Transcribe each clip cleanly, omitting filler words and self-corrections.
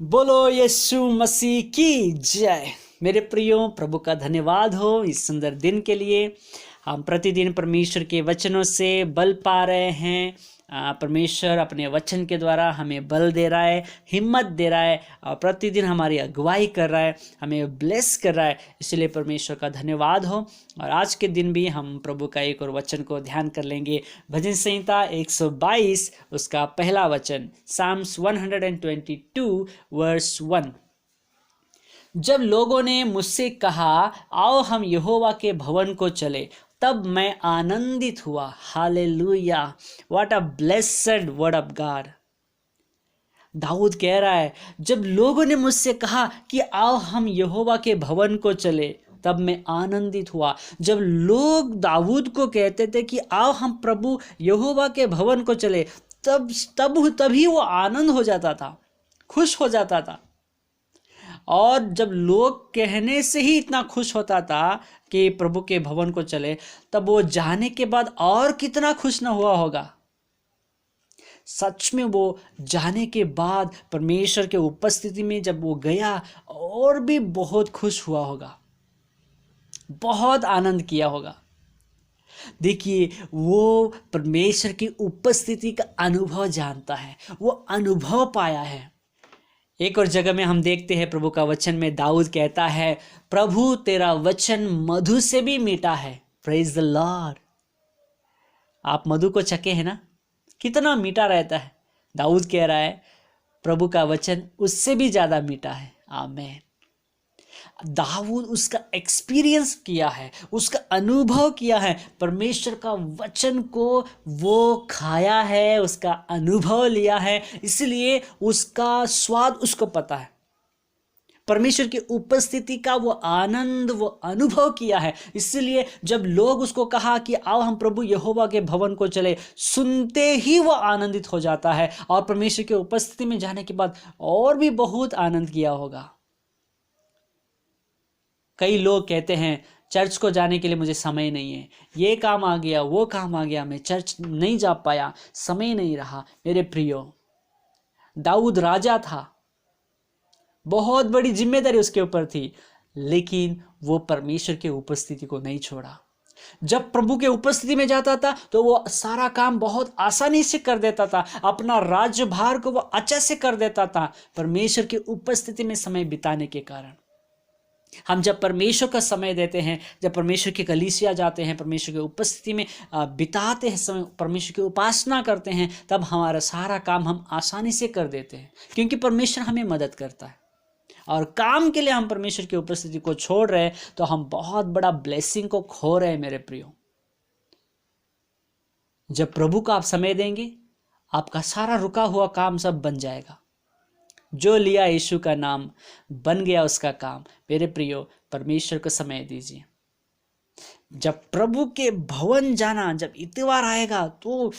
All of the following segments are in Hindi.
बोलो यीशु मसीह की जय। मेरे प्रियो, प्रभु का धन्यवाद हो इस सुंदर दिन के लिए। हम प्रतिदिन परमेश्वर के वचनों से बल पा रहे हैं। परमेश्वर अपने वचन के द्वारा हमें बल दे रहा है, हिम्मत दे रहा है और प्रतिदिन हमारी अगुवाई कर रहा है, हमें ब्लेस कर रहा है। इसलिए परमेश्वर का धन्यवाद हो। और आज के दिन भी हम प्रभु का एक और वचन को ध्यान कर लेंगे। भजन संहिता 122 उसका पहला वचन, साम्स 122 वर्स 1। जब लोगों ने मुझसे कहा, आओ हम यहोवा के भवन को चले, तब मैं आनंदित हुआ। Hallelujah, what a blessed word of God. दाऊद कह रहा है, जब लोगों ने मुझसे कहा कि आओ हम यहोवा के भवन को चले, तब मैं आनंदित हुआ। जब लोग दाऊद को कहते थे कि आओ हम प्रभु यहोवा के भवन को चले, तभी वो आनंद हो जाता था, खुश हो जाता था। और जब लोग कहने से ही इतना खुश होता था कि प्रभु के भवन को चले, तब वो जाने के बाद और कितना खुश ना हुआ होगा। सच में वो जाने के बाद परमेश्वर के उपस्थिति में जब वो गया, और भी बहुत खुश हुआ होगा, बहुत आनंद किया होगा। देखिए, वो परमेश्वर की उपस्थिति का अनुभव जानता है, वो अनुभव पाया है। एक और जगह में हम देखते हैं, प्रभु का वचन में दाऊद कहता है, प्रभु तेरा वचन मधु से भी मीठा है। Praise the Lord. आप मधु को चखे हैं ना, कितना मीठा रहता है। दाऊद कह रहा है प्रभु का वचन उससे भी ज्यादा मीठा है। आमीन। दाऊद उसका एक्सपीरियंस किया है, उसका अनुभव किया है, परमेश्वर का वचन को वो खाया है, उसका अनुभव लिया है, इसलिए उसका स्वाद उसको पता है। परमेश्वर की उपस्थिति का वो आनंद, वो अनुभव किया है। इसलिए जब लोग उसको कहा कि आओ हम प्रभु यहोवा के भवन को चले, सुनते ही वो आनंदित हो जाता है। और परमेश्वर की उपस्थिति में जाने के बाद और भी बहुत आनंद किया होगा। कई लोग कहते हैं चर्च को जाने के लिए मुझे समय नहीं है, ये काम आ गया, वो काम आ गया, मैं चर्च नहीं जा पाया, समय नहीं रहा। मेरे प्रियो, दाऊद राजा था, बहुत बड़ी जिम्मेदारी उसके ऊपर थी, लेकिन वो परमेश्वर के उपस्थिति को नहीं छोड़ा। जब प्रभु के उपस्थिति में जाता था तो वो सारा काम बहुत आसानी से कर देता था, अपना राज्यभार को वो अच्छे से कर देता था, परमेश्वर की उपस्थिति में समय बिताने के कारण। हम जब परमेश्वर का समय देते हैं, जब परमेश्वर की कलीसिया जाते हैं, परमेश्वर की उपस्थिति में बिताते हैं समय, परमेश्वर की उपासना करते हैं, तब हमारा सारा काम हम आसानी से कर देते हैं, क्योंकि परमेश्वर हमें मदद करता है। और काम के लिए हम परमेश्वर की उपस्थिति को छोड़ रहे हैं तो हम बहुत बड़ा ब्लेसिंग को खो रहे हैं। मेरे प्रियो, जब प्रभु का आप समय देंगे, आपका सारा रुका हुआ काम सब बन जाएगा। जो लिया यीशु का नाम, बन गया उसका काम। मेरे प्रियो, परमेश्वर को समय दीजिए। जब प्रभु के भवन जाना, जब इतवार आएगा तो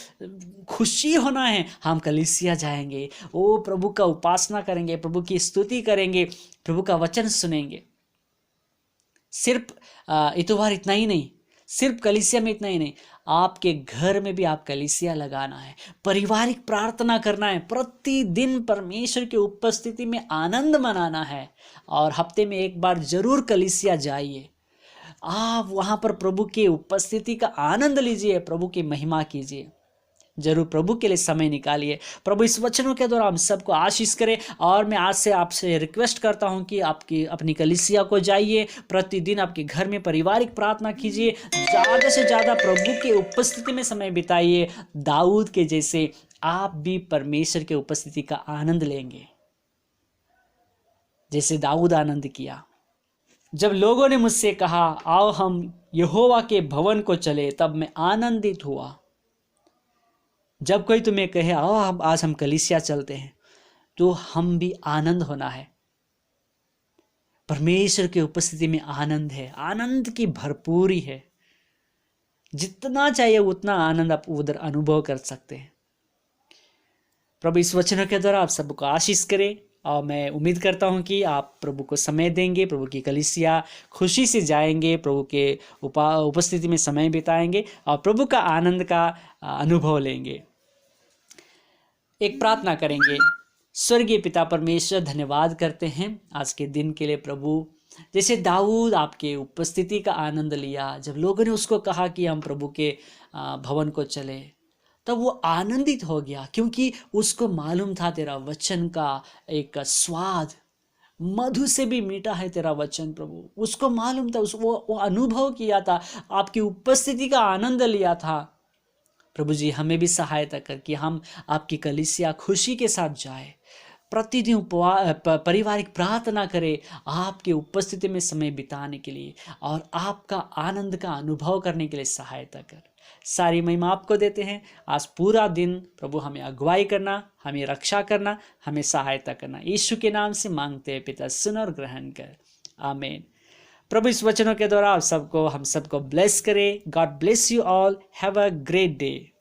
खुशी होना है। हम कलीसिया जाएंगे, ओ प्रभु का उपासना करेंगे, प्रभु की स्तुति करेंगे, प्रभु का वचन सुनेंगे। सिर्फ इतवार इतना ही नहीं, सिर्फ कलीसिया में इतना ही नहीं, आपके घर में भी आप कलीसिया लगाना है, पारिवारिक प्रार्थना करना है, प्रतिदिन परमेश्वर की उपस्थिति में आनंद मनाना है। और हफ्ते में एक बार जरूर कलीसिया जाइए, आप वहां पर प्रभु की उपस्थिति का आनंद लीजिए, प्रभु की महिमा कीजिए। जरूर प्रभु के लिए समय निकालिए। प्रभु इस वचनों के द्वारा हम सबको आशीष करे। और मैं आज से आपसे रिक्वेस्ट करता हूं कि आपकी अपनी कलीसिया को जाइए, प्रतिदिन आपके घर में पारिवारिक प्रार्थना कीजिए, ज़्यादा से ज़्यादा प्रभु की उपस्थिति में समय बिताइए। दाऊद के जैसे आप भी परमेश्वर के उपस्थिति का आनंद लेंगे, जैसे दाऊद आनंद किया। जब लोगों ने मुझसे कहा, आओ हम यहोवा के भवन को चले, तब मैं आनंदित हुआ। जब कोई तुम्हें कहे आओ आज हम कलीसिया चलते हैं, तो हम भी आनंद होना है। परमेश्वर की उपस्थिति में आनंद है, आनंद की भरपूरी है। जितना चाहिए उतना आनंद आप उधर अनुभव कर सकते हैं। प्रभु इस वचनों के द्वारा आप सबको आशीष करे। और मैं उम्मीद करता हूं कि आप प्रभु को समय देंगे, प्रभु की कलीसिया खुशी से जाएंगे, प्रभु के उपस्थिति में समय बिताएंगे और प्रभु का आनंद का अनुभव लेंगे। एक प्रार्थना करेंगे। स्वर्गीय पिता परमेश्वर, धन्यवाद करते हैं आज के दिन के लिए प्रभु। जैसे दाऊद आपके उपस्थिति का आनंद लिया, जब लोगों ने उसको कहा कि हम प्रभु के भवन को चले, तब वो आनंदित हो गया, क्योंकि उसको मालूम था तेरा वचन का एक स्वाद मधु से भी मीठा है तेरा वचन प्रभु। उसको मालूम था, वो अनुभव किया था, आपकी उपस्थिति का आनंद लिया था। प्रभु जी, हमें भी सहायता कर कि हम आपकी कलीसिया खुशी के साथ जाए, प्रतिदिन पारिवारिक प्रार्थना करें, आपकी उपस्थिति में समय बिताने के लिए और आपका आनंद का अनुभव करने के लिए सहायता कर। सारी महिमा आपको देते हैं। आज पूरा दिन प्रभु हमें अगुवाई करना, हमें रक्षा करना, हमें सहायता करना, यीशु के नाम से मांगते हैं पिता, सुन और ग्रहण कर, आमीन। प्रभु इस वचनों के द्वारा हम सबको ब्लेस करे। God bless you all, have a great day.